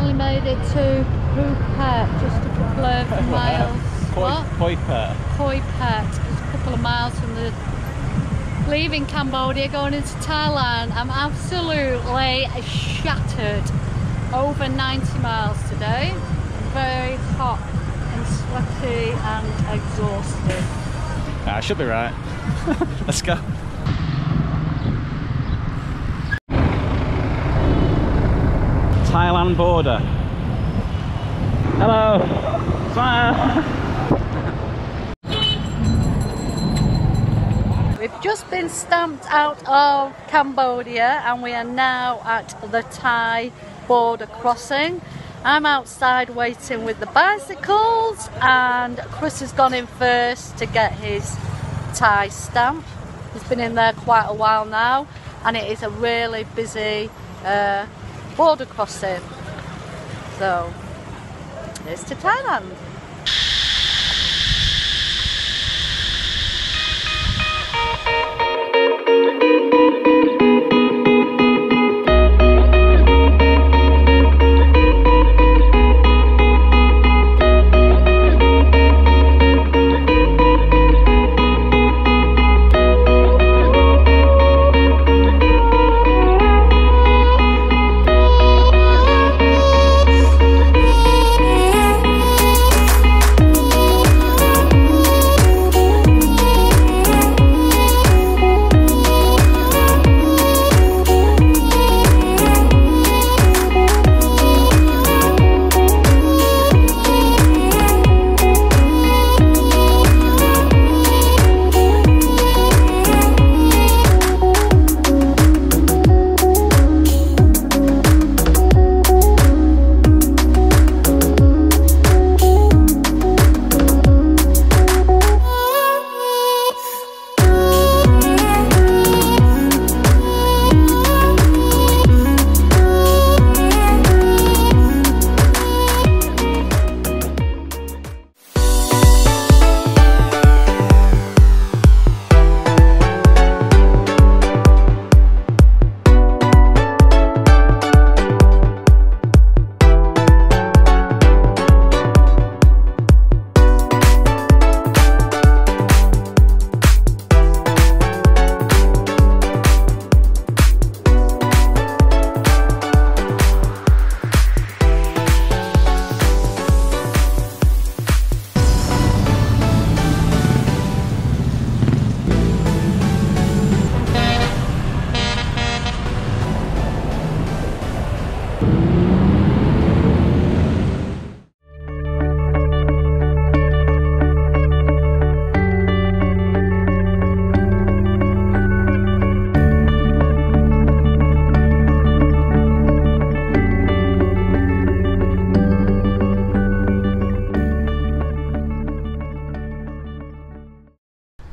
finally made it to Phuket, just a couple of miles. Phi Phi. Just a couple of miles from the leaving Cambodia, going into Thailand. I'm absolutely shattered. Over 90 miles today. Very hot and sweaty and exhausted. I should be right. Let's go. Thailand border. Hello. Smile. We've just been stamped out of Cambodia and we are now at the Thai border crossing. I'm outside waiting with the bicycles and Chris has gone in first to get his Thai stamp. He's been in there quite a while now and it is a really busy border crossing. So it's to Thailand.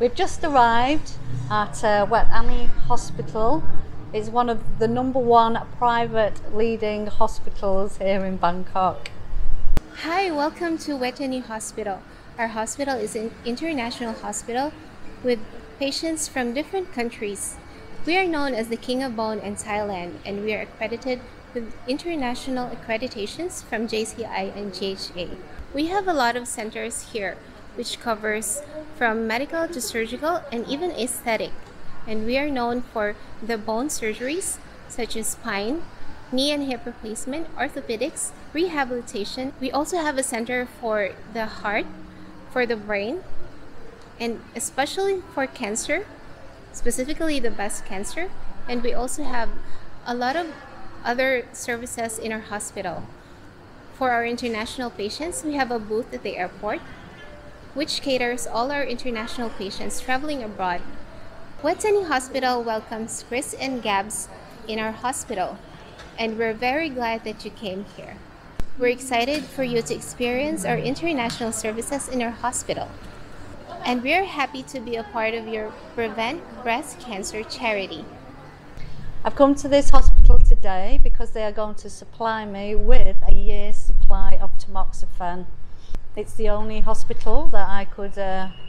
We've just arrived at Wat Ani Hospital. It's one of the #1 private leading hospitals here in Bangkok. Hi, welcome to Wat Ani Hospital. Our hospital is an international hospital with patients from different countries. We are known as the King of Bone in Thailand and we are accredited with international accreditations from JCI and GHA. We have a lot of centers here which covers from medical to surgical and even aesthetic. And we are known for the bone surgeries such as spine, knee and hip replacement, orthopedics, rehabilitation. We also have a center for the heart, for the brain, and especially for cancer, specifically the breast cancer. And we also have a lot of other services in our hospital. For our international patients, we have a booth at the airport, which caters all our international patients traveling abroad. Wat Ani Hospital welcomes Chris and Gabs in our hospital, and we're very glad that you came here. We're excited for you to experience our international services in our hospital, and we're happy to be a part of your Prevent Breast Cancer charity. I've come to this hospital today because they are going to supply me with a year's supply of tamoxifen. It's the only hospital that I could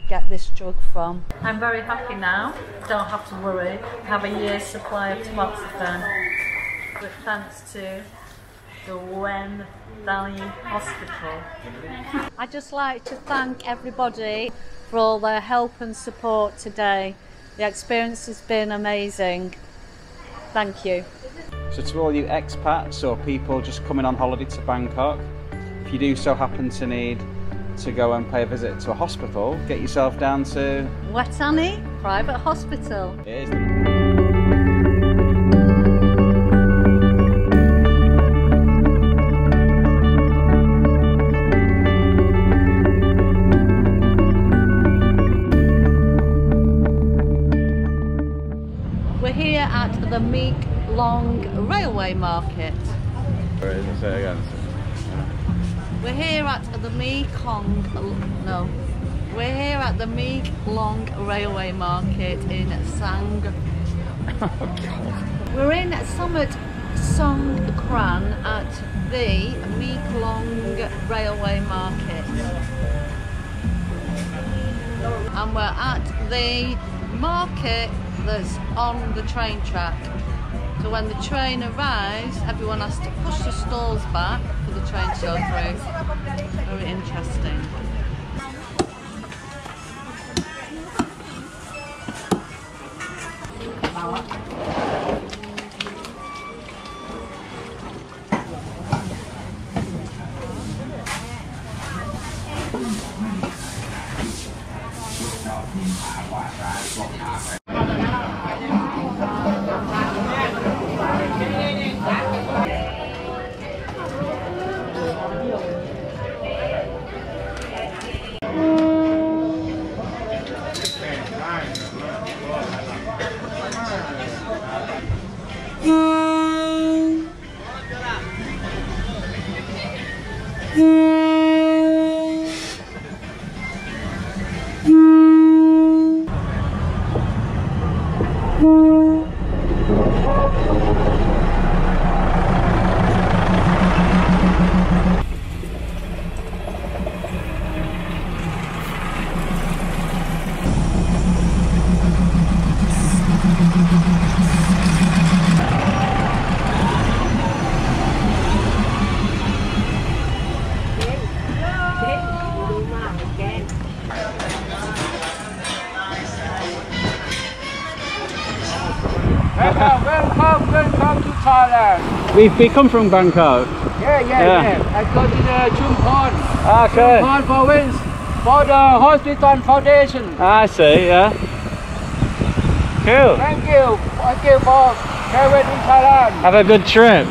get this drug from. I'm very happy now, don't have to worry. I have a year's supply of tamoxifen. But thanks to the Wen Valley Hospital. I'd just like to thank everybody for all their help and support today. The experience has been amazing. Thank you. So to all you expats or people just coming on holiday to Bangkok, if you do so happen to need to go and pay a visit to a hospital, get yourself down to Wetani Private Hospital. It is. We're here at the Meek Long Railway Market. Where is it? Say it again. We're here at the We're here at the Meek Long Railway Market in Sang. We're in Samut Songkran at the Meek Long Railway Market. And we're at the market that's on the train track. So when the train arrives, everyone has to push the stalls back for the train to go through. Very interesting. Welcome to Thailand. We come from Bangkok. Yeah. I go to the Chumpon. Okay. Chumpon province for the hospital foundation. I see, yeah. Cool. Thank you for traveling in Thailand. Have a good trip.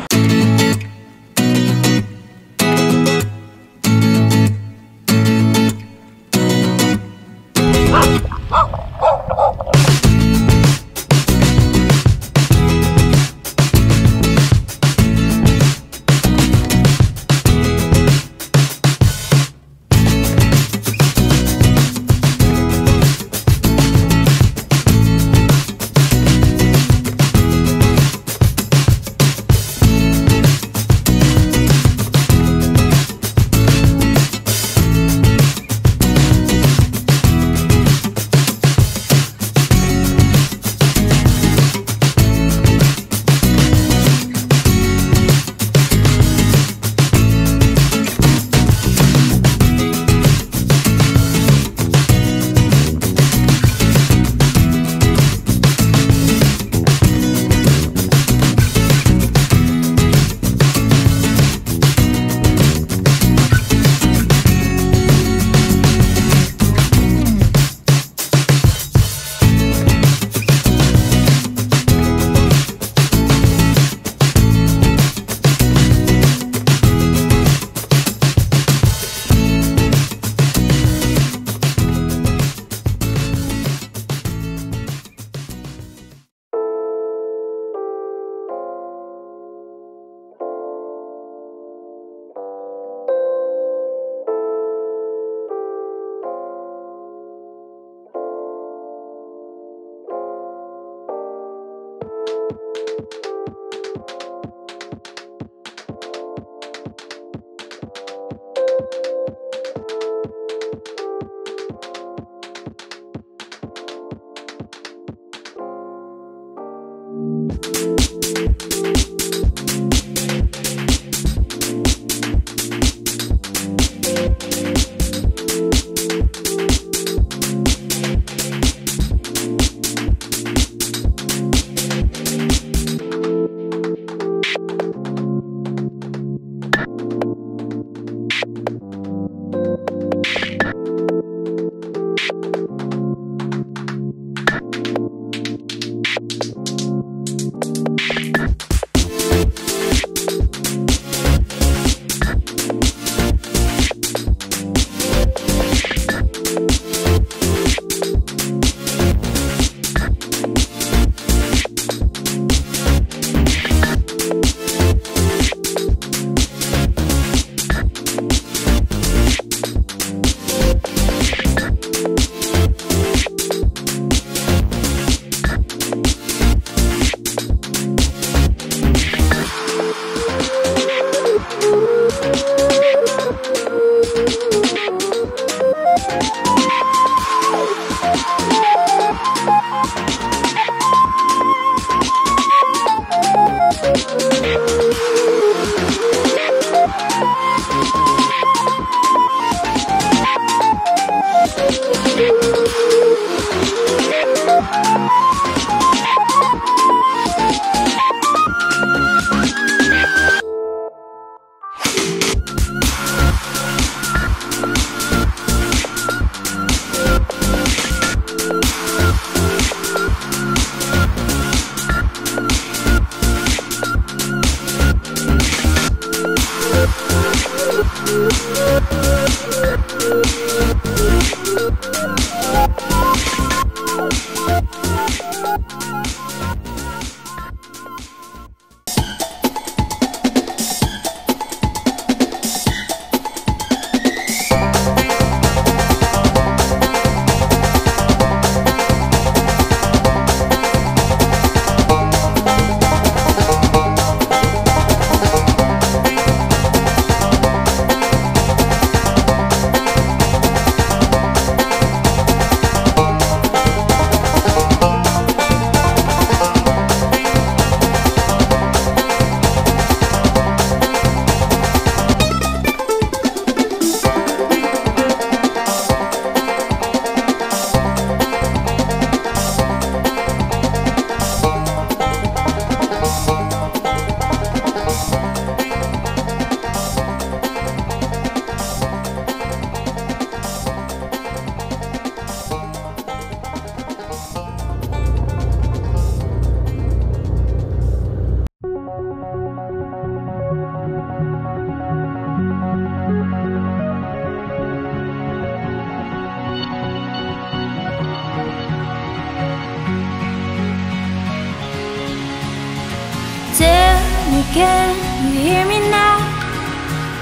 can you hear me now?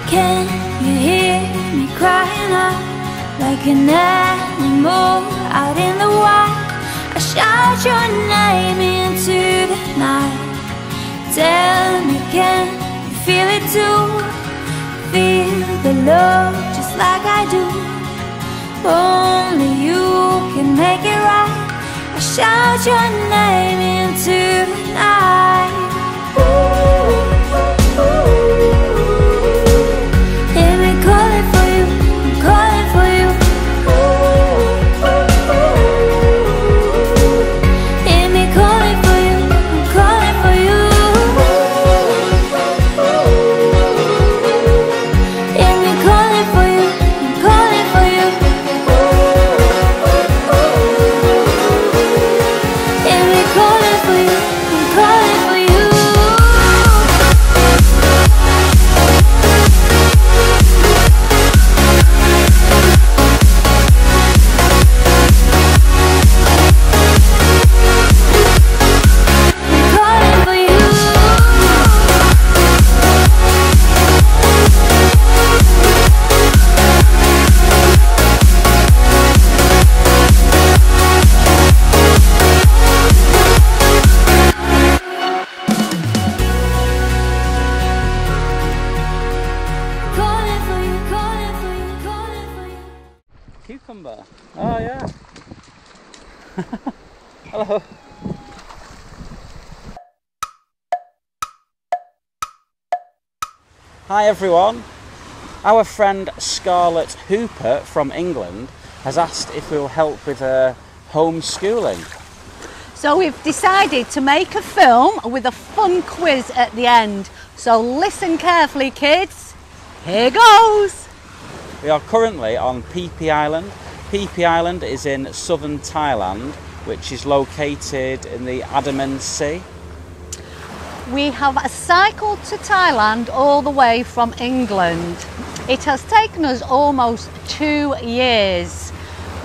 Can you hear me crying out like an animal out in the wild? I shout your name into the night. Tell me, can you feel it too? Feel the love just like I do. Only you can make it right. I shout your name into the night. Hear me calling for you, I'm calling for you. Hear me calling for you, I'm calling for you. Hear me calling for you, I'm calling for you. Hear me calling for you, I'm calling for you. Cucumber. Oh yeah. Hello. Hi everyone. Our friend Scarlett Hooper from England has asked if we'll help with her homeschooling. So we've decided to make a film with a fun quiz at the end. So listen carefully, kids. Here goes. We are currently on Phi Phi Island. Phi Phi Island is in southern Thailand, which is located in the Andaman Sea. We have cycled to Thailand all the way from England. It has taken us almost 2 years.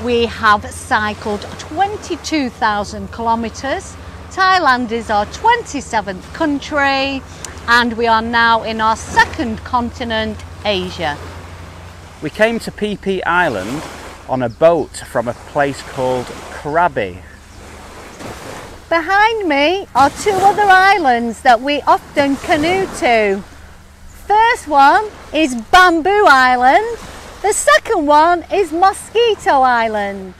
We have cycled 22,000 kilometres. Thailand is our 27th country, and we are now in our second continent, Asia. We came to Phi Phi Island on a boat from a place called Krabi. Behind me are 2 other islands that we often canoe to. First one is Bamboo Island. The second one is Mosquito Island.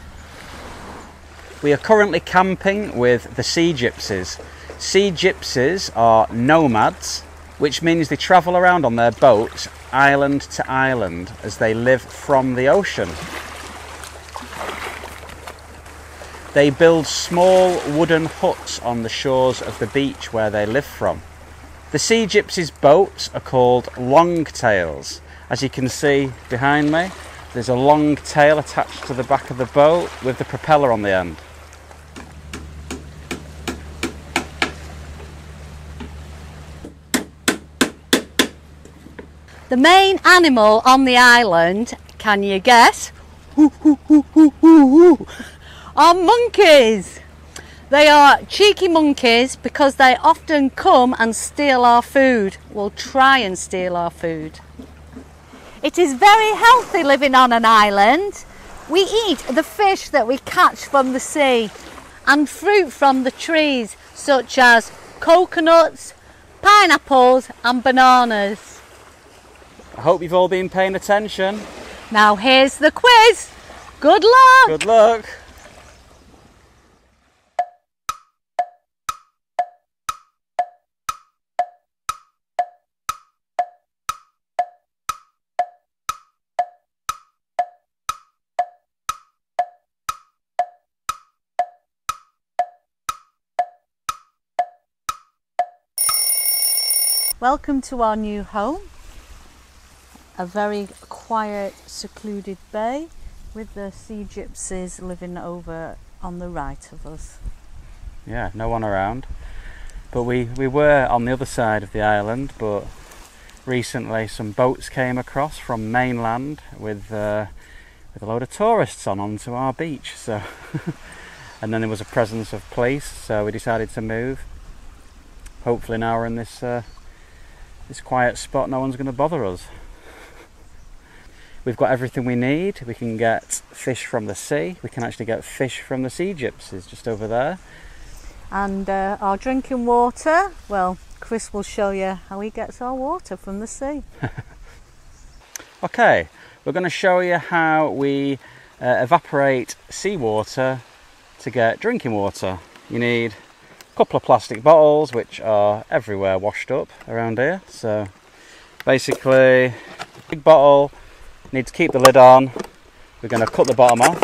We are currently camping with the Sea Gypsies. Sea Gypsies are nomads, which means they travel around on their boats island to island as they live from the ocean. They build small wooden huts on the shores of the beach where they live from. The Sea Gypsies' boats are called longtails. As you can see behind me, there's a long tail attached to the back of the boat with the propeller on the end. The main animal on the island, can you guess? Are monkeys. They are cheeky monkeys because they often come and steal our food. Well, try and steal our food. It is very healthy living on an island. We eat the fish that we catch from the sea and fruit from the trees, such as coconuts, pineapples and bananas. I hope you've all been paying attention. Now here's the quiz. Good luck! Good luck! Welcome to our new home. A very quiet, secluded bay with the Sea Gypsies living over on the right of us. Yeah, no one around. But we were on the other side of the island, but recently some boats came across from mainland with a load of tourists onto our beach. So, and then there was a presence of police, so we decided to move. Hopefully now we're in this this quiet spot, no one's going to bother us. We've got everything we need. We can get fish from the sea. We can actually get fish from the sea gypsies just over there. And our drinking water, well, Chris will show you how he gets our water from the sea. Okay, we're going to show you how we evaporate seawater to get drinking water. You need a couple of plastic bottles, which are everywhere washed up around here. So basically, big bottle, need to keep the lid on. We're going to cut the bottom off.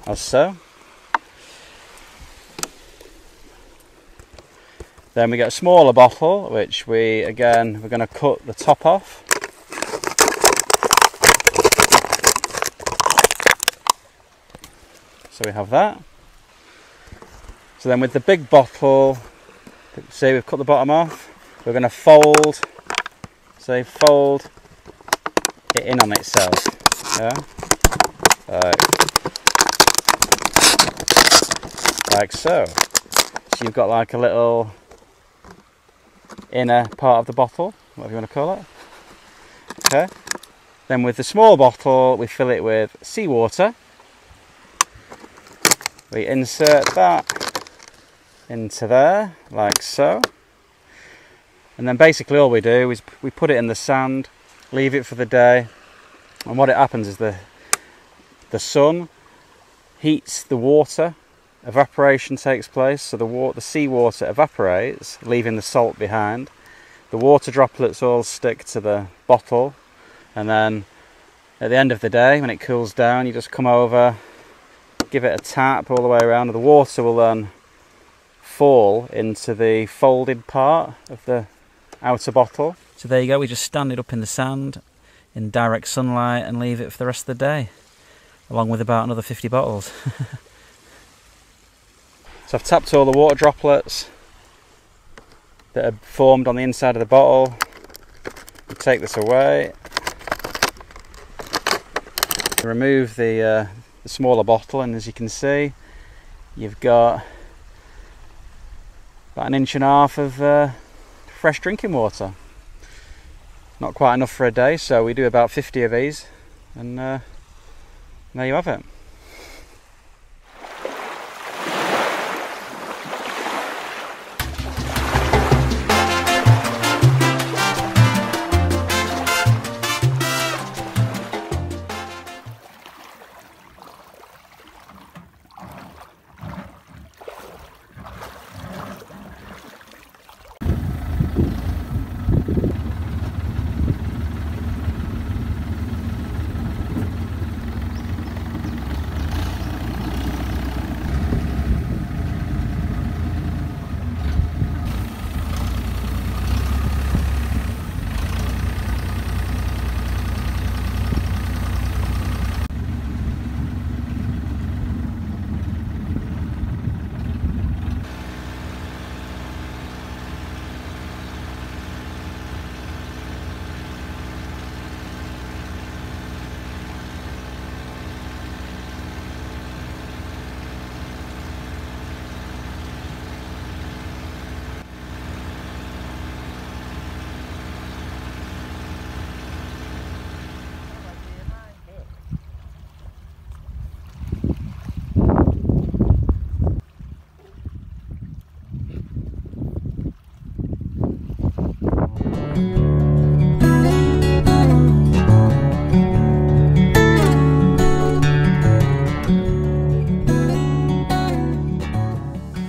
As so. Then we get a smaller bottle, which we're going to cut the top off. So we have that. So then with the big bottle, see, we've cut the bottom off. We're going to fold it in on itself. Yeah. Like so. So you've got like a little inner part of the bottle, whatever you want to call it. Okay. Then with the small bottle, we fill it with seawater. We insert that into there, like so. And then basically all we do is we put it in the sand, leave it for the day, and what it happens is the sun heats the water, evaporation takes place, so the seawater evaporates, leaving the salt behind. The water droplets all stick to the bottle, and then at the end of the day, when it cools down, you just come over, give it a tap all the way around, and the water will then fall into the folded part of the outer bottle. So there you go, we just stand it up in the sand in direct sunlight and leave it for the rest of the day, along with about another 50 bottles. So I've tapped all the water droplets that are formed on the inside of the bottle. We take this away, remove the smaller bottle, and as you can see, you've got about 1.5 inches of fresh drinking water. Not quite enough for a day, so we do about 50 of these, and there you have it.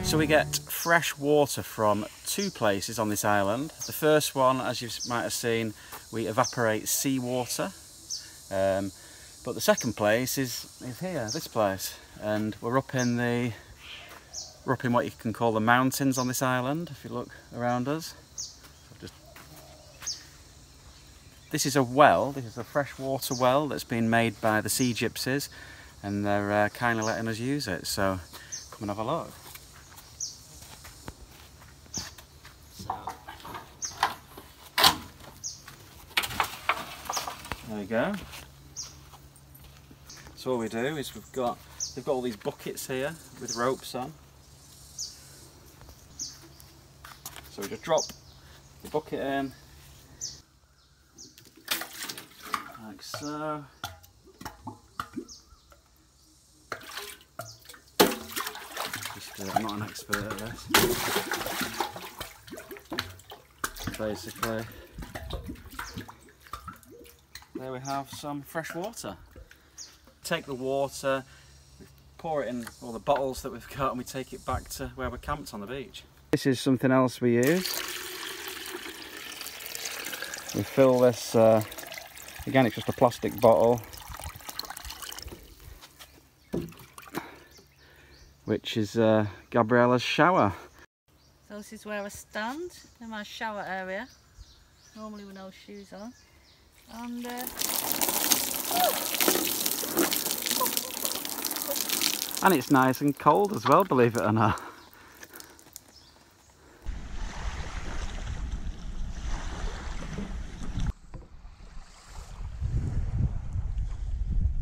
So we get fresh water from 2 places on this island. The first one, as you might have seen, we evaporate seawater. But the second place is here, this place. And we're up in what you can call the mountains on this island, if you look around us. This is a well, this is a freshwater well that's been made by the sea gypsies, and they're kindly letting us use it, so come and have a look. There we go. So what we do is they've got all these buckets here with ropes on, So we just drop the bucket in, like so. I'm not an expert at this. Basically, there we have some fresh water. Take the water, we pour it in all the bottles that we've got, and we take it back to where we're camped on the beach. This is something else we use. We fill this, again it's just a plastic bottle, which is Gabriella's shower. So this is where I stand in my shower area, normally with no shoes on. And and it's nice and cold as well, believe it or not.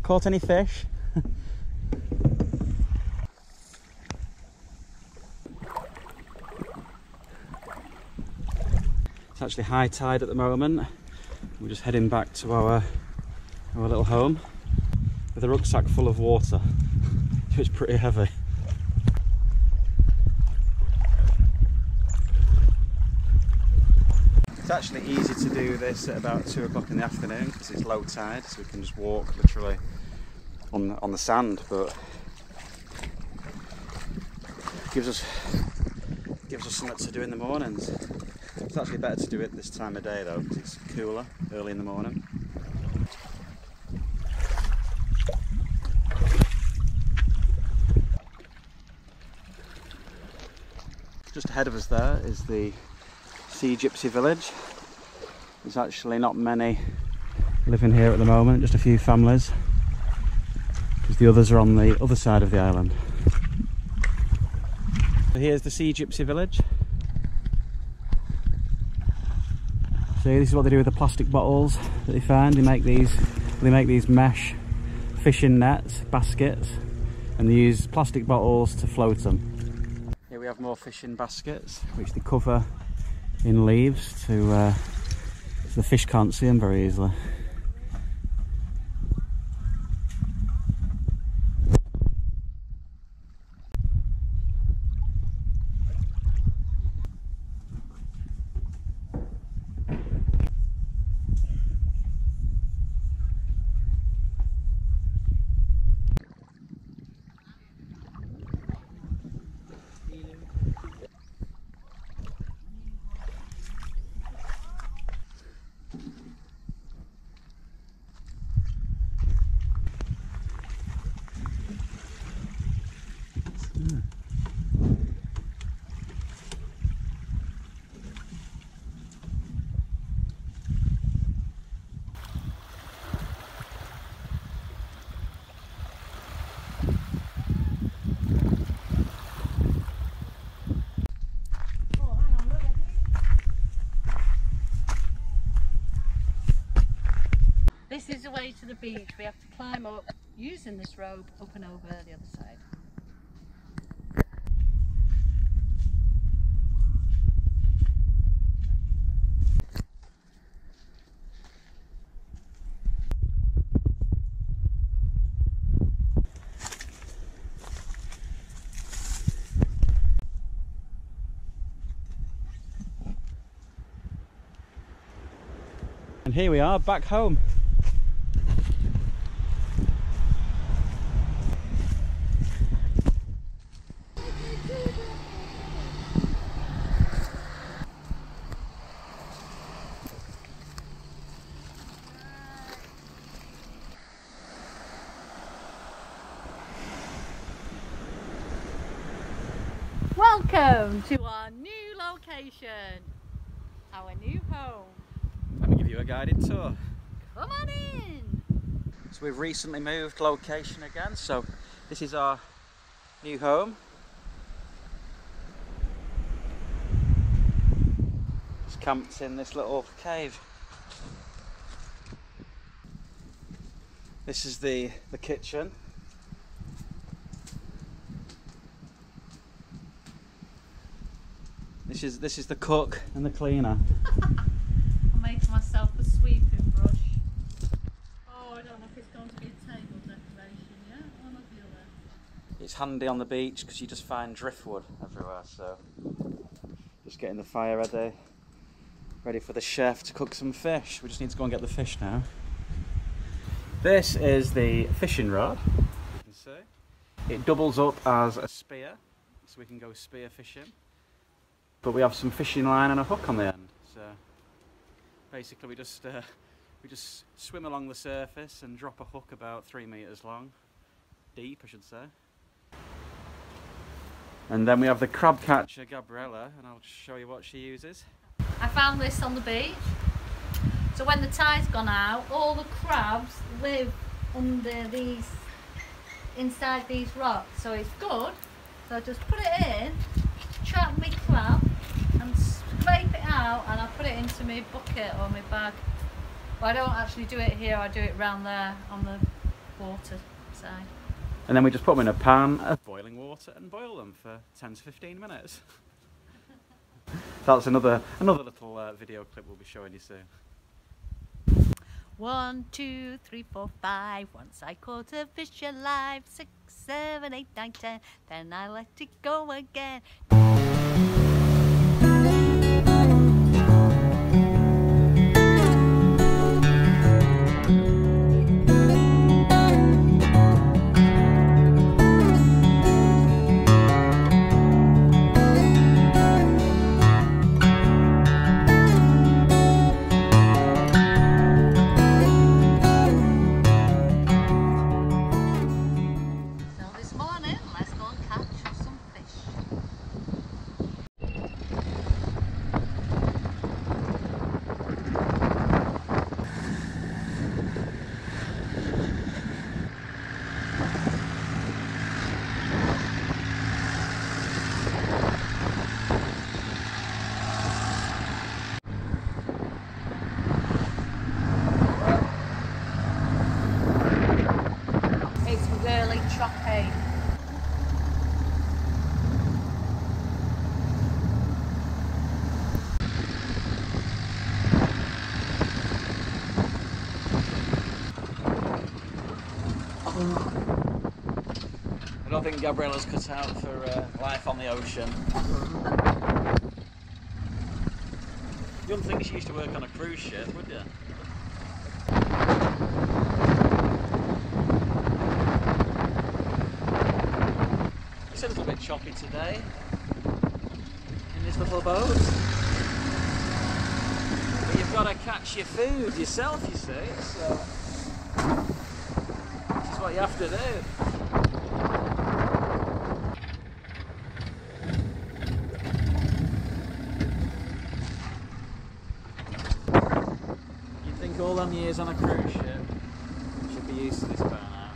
Caught any fish? It's actually high tide at the moment. We're just heading back to our little home with a rucksack full of water. It's pretty heavy. It's actually easy to do this at about 2 o'clock in the afternoon because it's low tide, so we can just walk literally on the sand, but gives us something to do in the mornings. It's actually better to do it this time of day though, because it's cooler early in the morning. Just ahead of us there is the Sea Gypsy village. There's actually not many living here at the moment, just a few families, because the others are on the other side of the island. So here's the Sea Gypsy village. So this is what they do with the plastic bottles that they find. They make these mesh fishing nets, baskets, and they use plastic bottles to float them. Here we have more fishing baskets, which they cover in leaves so the fish can't see them very easily. this is the way to the beach. We have to climb up using this rope up and over the other side. And here we are, back home. Welcome to our new location, our new home. Let me give you a guided tour. Come on in! So we've recently moved location again, so this is our new home. Just camped in this little cave. This is the kitchen. This is the cook and the cleaner. I'm making myself a sweeping brush. Oh, I don't know if it's going to be a table decoration yet. Or not the other. It's handy on the beach because you just find driftwood everywhere, so just getting the fire ready for the chef to cook some fish. We just need to go and get the fish now. This is the fishing rod, you can see. It doubles up as a spear, so we can go spear fishing. But we have some fishing line and a hook on the end, so basically we just swim along the surface and drop a hook about 3 meters long, deep I should say. And then we have the crab catcher Gabriella, and I'll just show you what she uses. I found this on the beach. So when the tide's gone out, all the crabs live under these, inside these rocks. So it's good. So I just put it in, trap my crab, and scrape it out, and I put it into my bucket or my bag. But I don't actually do it here, I do it round there on the water side. And then we just put them in a pan of boiling water and boil them for 10 to 15 minutes. That's another little video clip we'll be showing you soon. 1, 2, 3, 4, 5. Once I caught a fish alive. 6, 7, 8, 9, 10. Then I let it go again. I don't think Gabriella's cut out for life on the ocean. You wouldn't think she used to work on a cruise ship, would you? It's a little bit choppy today in this little boat. But you've got to catch your food yourself, you see, so this is what you have to do. All them years on a cruise ship, should be used to this by now.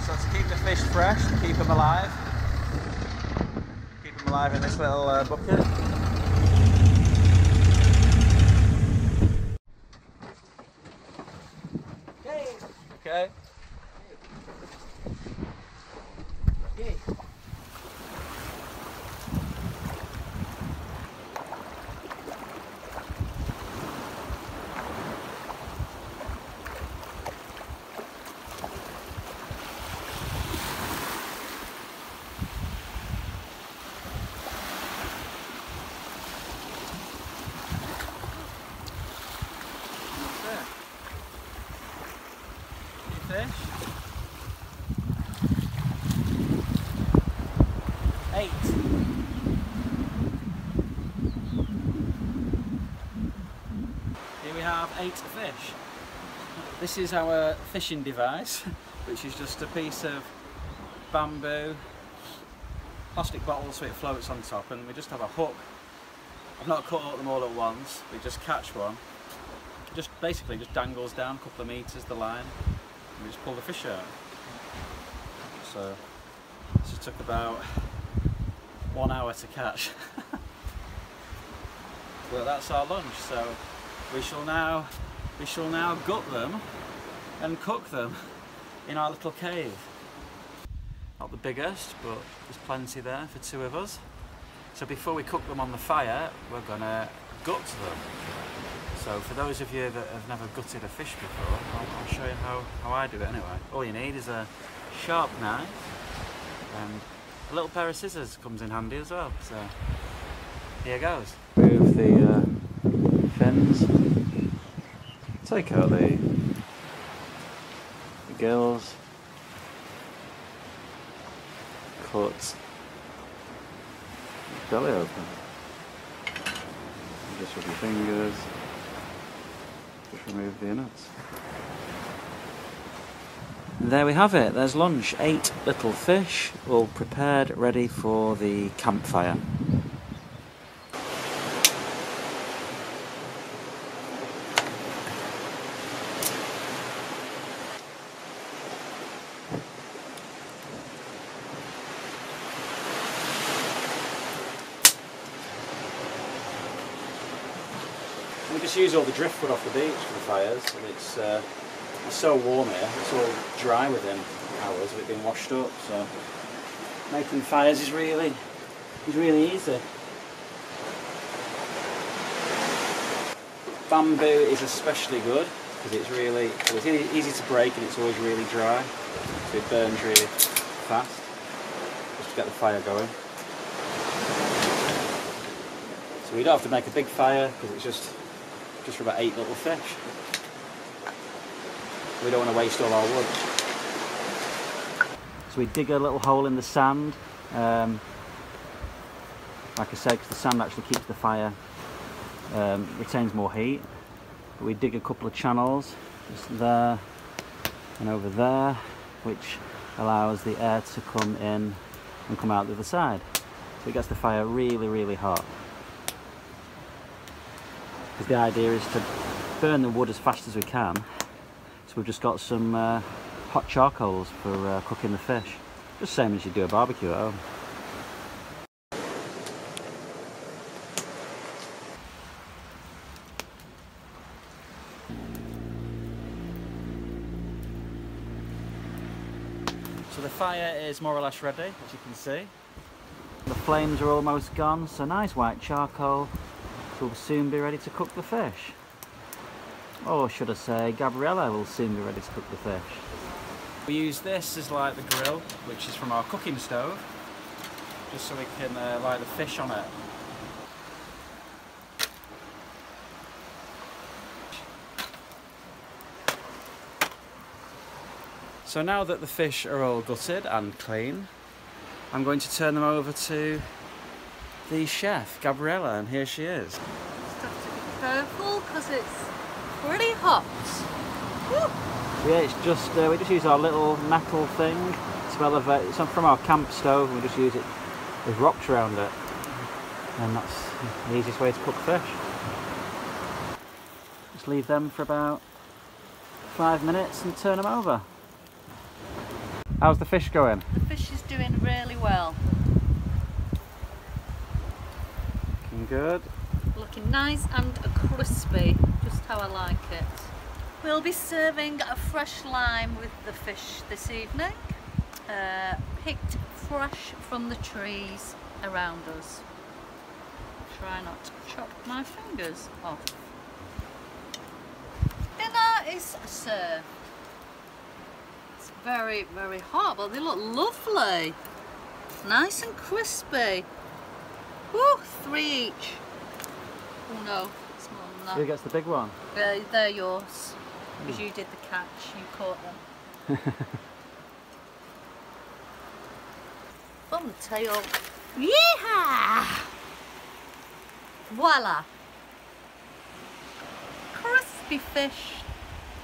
So to keep the fish fresh, to keep them alive in this little bucket. Okay. Okay. Fish. 8. Here we have 8 fish. This is our fishing device, which is just a piece of bamboo, plastic bottle so it floats on top, and we just have a hook. I've not caught them all at once, we just catch one. Just basically just dangles down a couple of meters the line. We just pull the fish out. So this took about 1 hour to catch. But that's our lunch. So we shall now gut them and cook them in our little cave. Not the biggest, but there's plenty there for two of us. So before we cook them on the fire, we're gonna gut them. So for those of you that have never gutted a fish before, I'll show you how I do it anyway. All you need is a sharp knife and a little pair of scissors comes in handy as well. So here goes. Remove the fins. Take out the gills. Cut the belly open. Just with your fingers. Just remove the innards. And there we have it, there's lunch. 8 little fish, all prepared, ready for the campfire. We just use all the driftwood off the beach for the fires, and it's so warm here, it's all dry within hours of it being washed up, so making fires is really easy. Bamboo is especially good because it's easy to break and it's always really dry, so it burns really fast just to get the fire going. So we don't have to make a big fire because it's just for about 8 little fish. We don't want to waste all our wood. So we dig a little hole in the sand, like I said, because the sand actually keeps the fire, retains more heat. But we dig a couple of channels, just there and over there, which allows the air to come in and come out the other side. So it gets the fire really hot. Because the idea is to burn the wood as fast as we can. So we've just got some hot charcoals for cooking the fish. Just same as you do a barbecue at home. So the fire is more or less ready, as you can see. The flames are almost gone, so nice white charcoal. Will soon be ready to cook the fish. Or should I say, Gabriella will soon be ready to cook the fish. We use this as like the grill, which is from our cooking stove, just so we can light the fish on it. So now that the fish are all gutted and clean, I'm going to turn them over to the chef, Gabriella, and here she is. Just have to be careful because it's pretty hot. Woo. Yeah, it's just we just use our little metal thing to elevate. It's from our camp stove, and we just use it with rocks around it, and that's the easiest way to cook fish. Just leave them for about 5 minutes and turn them over. How's the fish going? The fish is doing really well. Good. Looking nice and crispy, just how I like it. We'll be serving a fresh lime with the fish this evening, picked fresh from the trees around us. Try not to chop my fingers off. Dinner is served. It's very hot, but they look lovely. Nice and crispy. Woo, 3 each. Oh no, it's more than that. Who gets the big one? They're yours, because you did the catch, you caught them. Thumbtail. Yeehaw! Voila! Crispy fish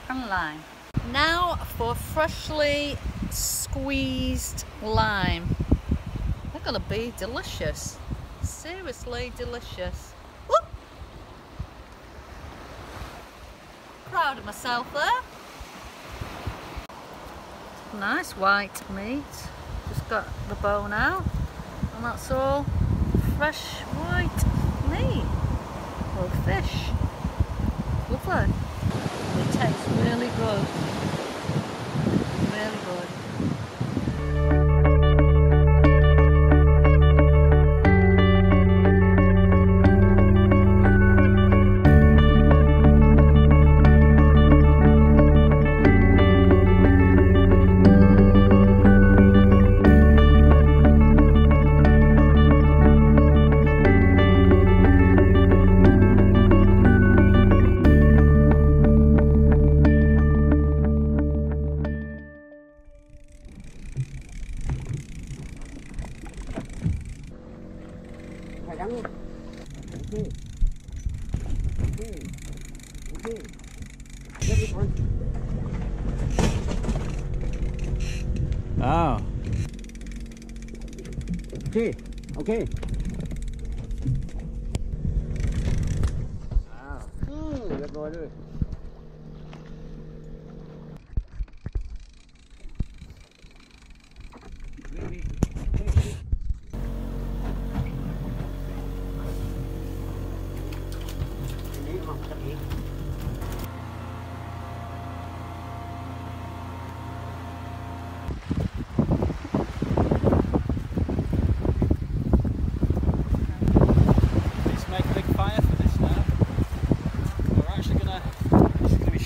and lime. Now for freshly squeezed lime. They're gonna be delicious. Seriously delicious. Whoop. Proud of myself there. Nice white meat. Just got the bone out, and that's all fresh white meat or fish. Lovely. It tastes really good. Really good. Oh. Okay, okay. Được rồi rồi.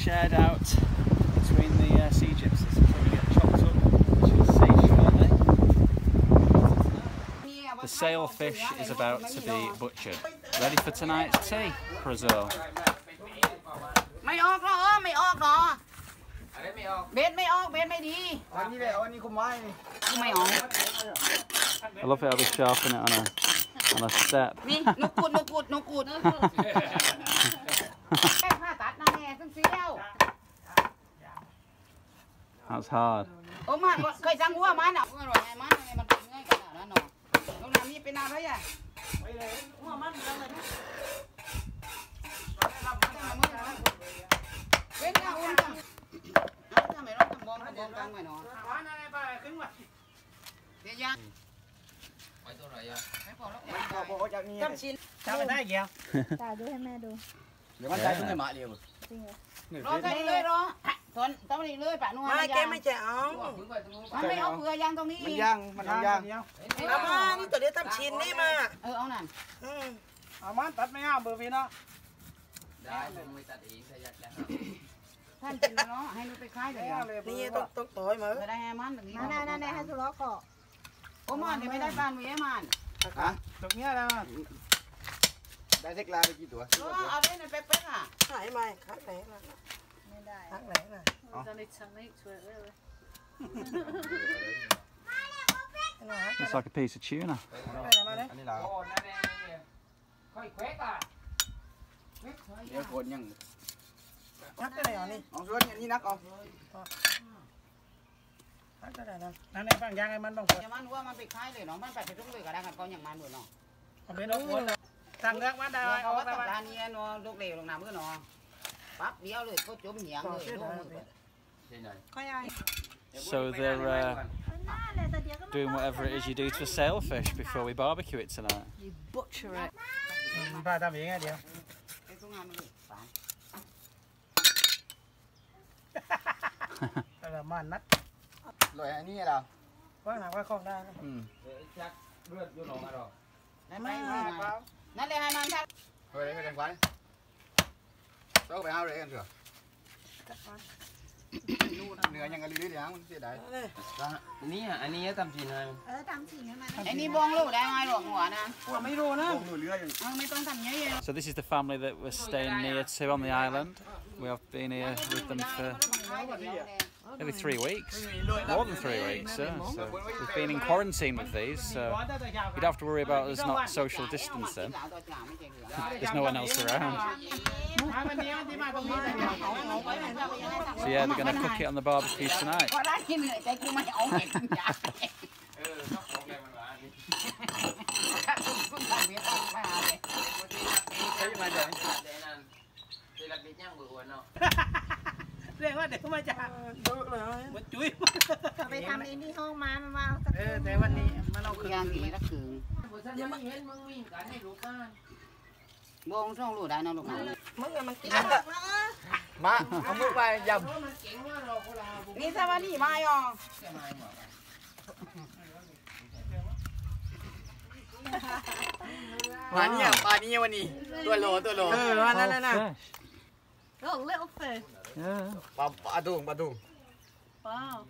Shared out between the sea gypsies before we get chopped up, which is safe shortly. The sailfish is about to be butchered. Ready for tonight's tea, Brazil. I love it how they sharpen it on a step. That's hard. It's like a piece of tuna. So they're doing whatever it is you do to a sailfish before we barbecue it tonight. You butcher it. So this is the family that we're staying near to on the island. We have been here with them for maybe 3 weeks, more than 3 weeks. So we've been in quarantine with these, so you don't have to worry about us not social distancing. There's no one else around. So yeah, they're going to cook it on the barbecue tonight. Oh, little fish. Yeah. Wow.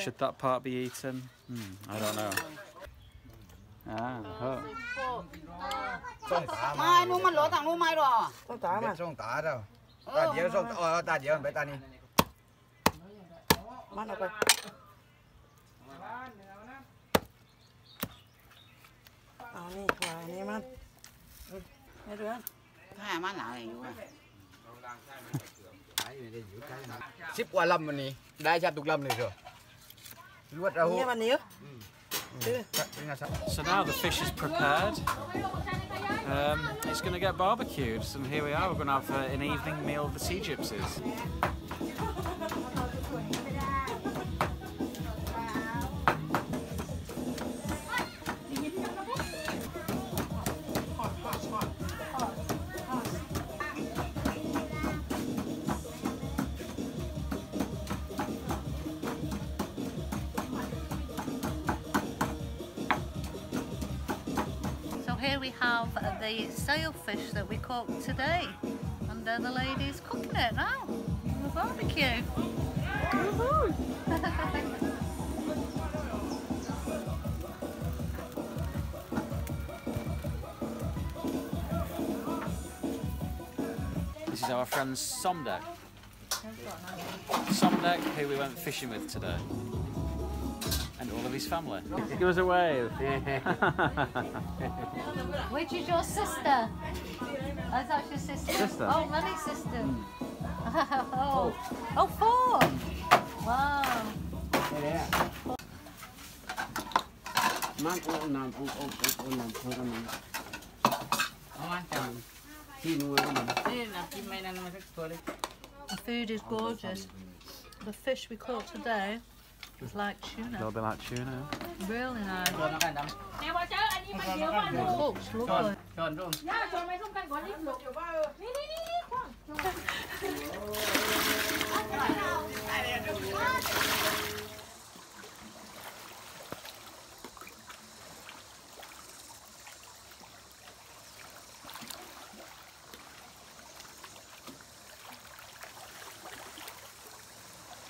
Should that part be eaten? I don't know. Mai nu mà lỗ thằng nu mai rồi. Con tá mà. Sông tá đâu. Ta điếu sông ta điếu bé ta đi. Mang nó coi. Ni quả này man. Nghe được không? Hai má lại này vui. 10 กว่าลำวันนี้ได้แทบทุกลำเลยเถอะรวดเอา Nghe bạn níu. So now the fish is prepared. It's going to get barbecued, and here we are. We're going to have an evening meal of the sea gypsies. Here we have the sailfish that we cooked today, and the lady's cooking it now on the barbecue. This is our friend Somdek. Somdek, who we went fishing with today. And all of his family. Give us a wave. Which is your sister? Oh, that's your sister. Sister. Oh, many sisters. Oh, 4. Wow. The food is gorgeous. The fish we caught today was like A tuna. little bit like tuna. Really nice. Looks lovely.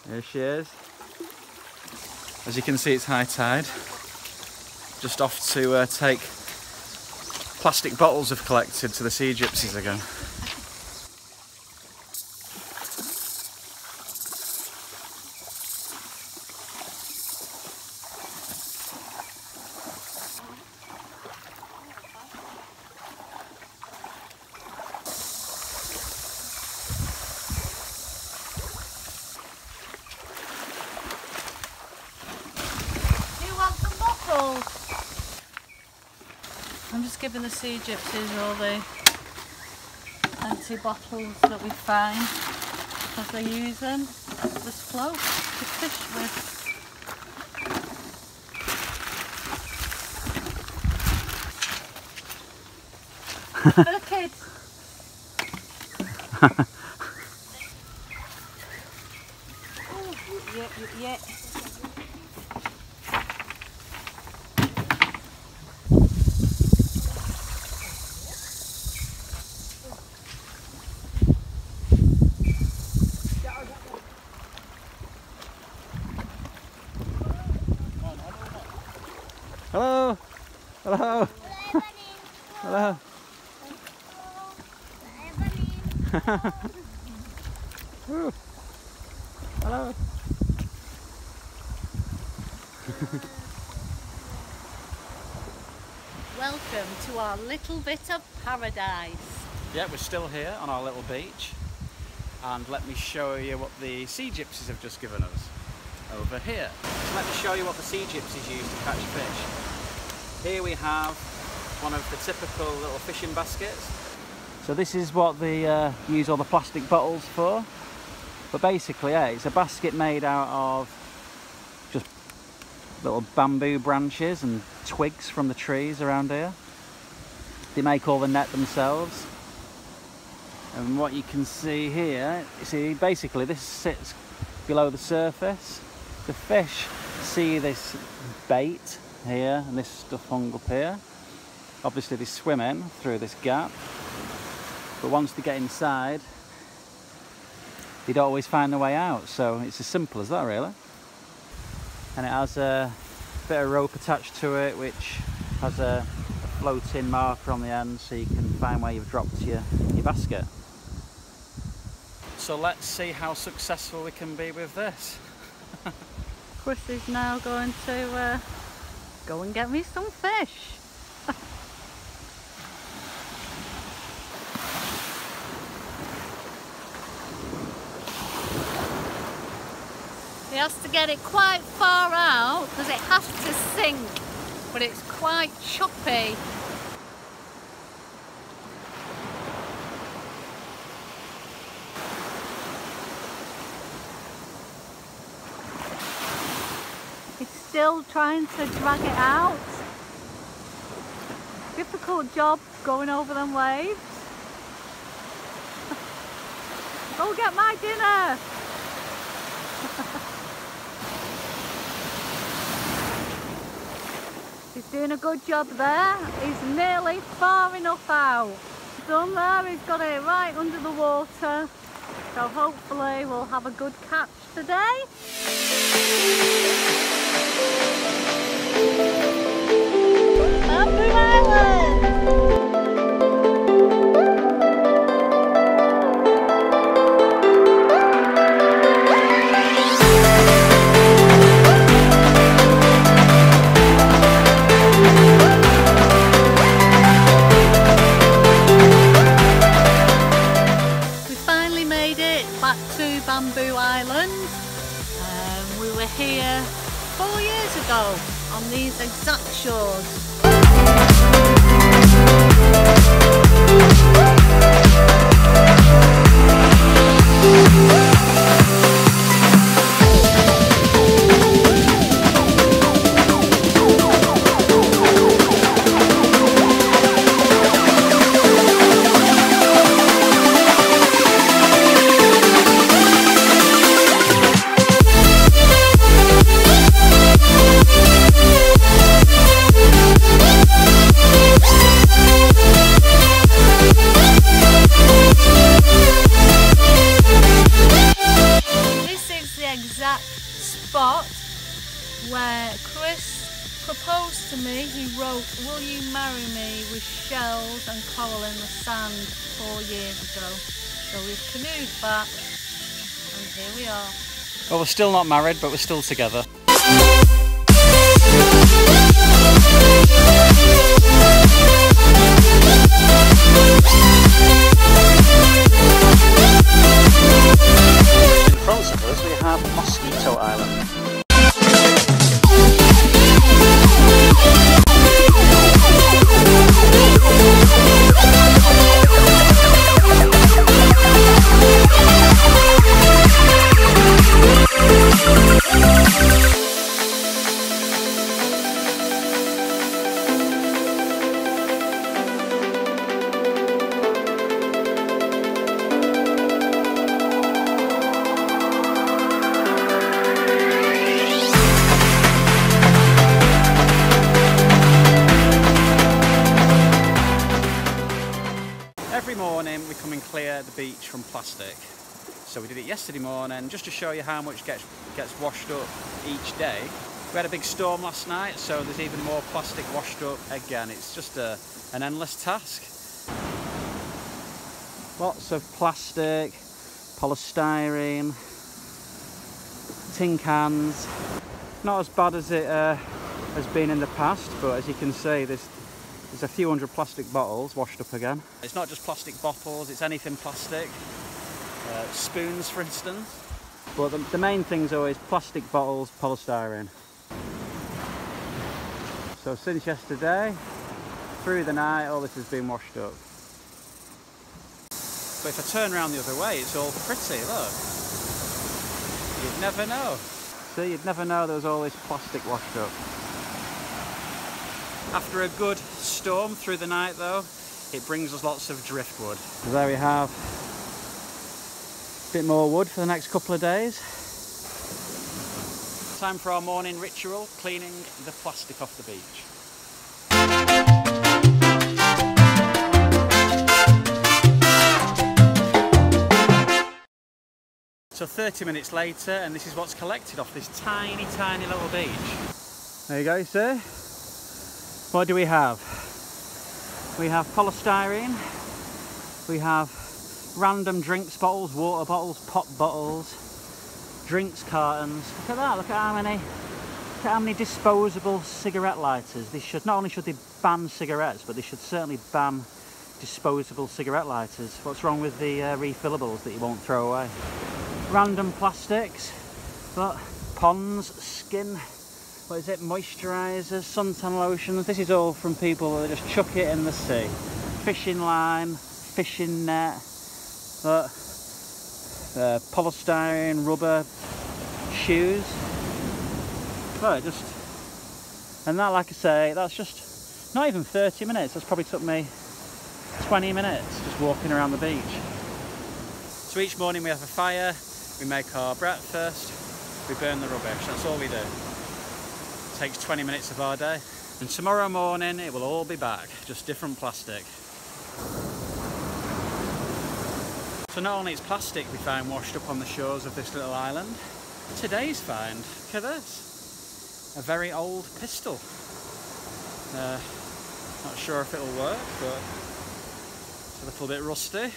There she is. As you can see, it's high tide. Just off to take plastic bottles have collected to the sea gypsies again. I'm just giving the sea gypsies all the empty bottles that we find because they use them as float to fish with. For the kids. Yeah. Hello! Hello! Hello! Woo. Hello! Welcome to our little bit of paradise. Yeah, we're still here on our little beach, and let me show you what the sea gypsies have just given us over here. So let me show you what the sea gypsies use to catch fish. Here we have one of the typical little fishing baskets. So this is what they use all the plastic bottles for. But basically, it's a basket made out of just little bamboo branches and twigs from the trees around here. They make all the net themselves. And what you can see here, basically this sits below the surface. The fish see this bait here and this stuff hung up here. Obviously they swim in through this gap, but once they get inside they don't always find their way out, so it's as simple as that really. And it has a bit of rope attached to it which has a floating marker on the end so you can find where you've dropped your basket. So let's see how successful we can be with this. Chris is now going to go and get me some fish. He has to get it quite far out because it has to sink, but it's quite choppy. He's still trying to drag it out. Difficult job going over them waves. Go get my dinner! He's doing a good job there. He's nearly far enough out. He's done there, he's got it right under the water. So hopefully we'll have a good catch today. Bamboo Island! Bamboo Island. We were here 4 years ago on these exact shores. Spot where Chris proposed to me. He wrote, "Will you marry me?" with shells and coral in the sand 4 years ago. So we've canoed back and here we are. Well, we're still not married, but we're still together. In front of us we have Mosquito Island. Every morning we come and clear the beach from plastic. So we did it yesterday morning just to show you how much gets washed up each day. We had a big storm last night, so there's even more plastic washed up again. It's just an endless task. Lots of plastic, polystyrene, tin cans. Not as bad as it has been in the past, but as you can see there's a few hundred plastic bottles washed up again. It's not just plastic bottles, it's anything plastic. Spoons, for instance. But the main thing's always plastic bottles, polystyrene. So since yesterday, through the night, all this has been washed up. But if I turn around the other way, it's all pretty, look. You'd never know. See, you'd never know there was all this plastic washed up. After a good storm through the night though, it brings us lots of driftwood. So there we have a bit more wood for the next couple of days. Time for our morning ritual, cleaning the plastic off the beach. So 30 minutes later, and this is what's collected off this tiny, tiny little beach. There you go, you see? What do we have? We have polystyrene, we have random drinks bottles, water bottles, pop bottles, drinks cartons. Look at that, look at how many disposable cigarette lighters. They should, not only should they ban cigarettes, but they should certainly ban disposable cigarette lighters. What's wrong with the refillables that you won't throw away? Random plastics, but ponds, skin, what is it, moisturisers, suntan lotions. This is all from people that just chuck it in the sea. Fishing line, fishing net, but polystyrene, rubber, shoes. But and that, like I say, that's just not even 30 minutes. That's probably took me 20 minutes just walking around the beach. So each morning we have a fire, we make our breakfast, we burn the rubbish. That's all we do. It takes 20 minutes of our day. And tomorrow morning it will all be back, just different plastic. So not only is plastic we find washed up on the shores of this little island, today's find, look at this. A very old pistol. Not sure if it'll work, but it's a little bit rusty.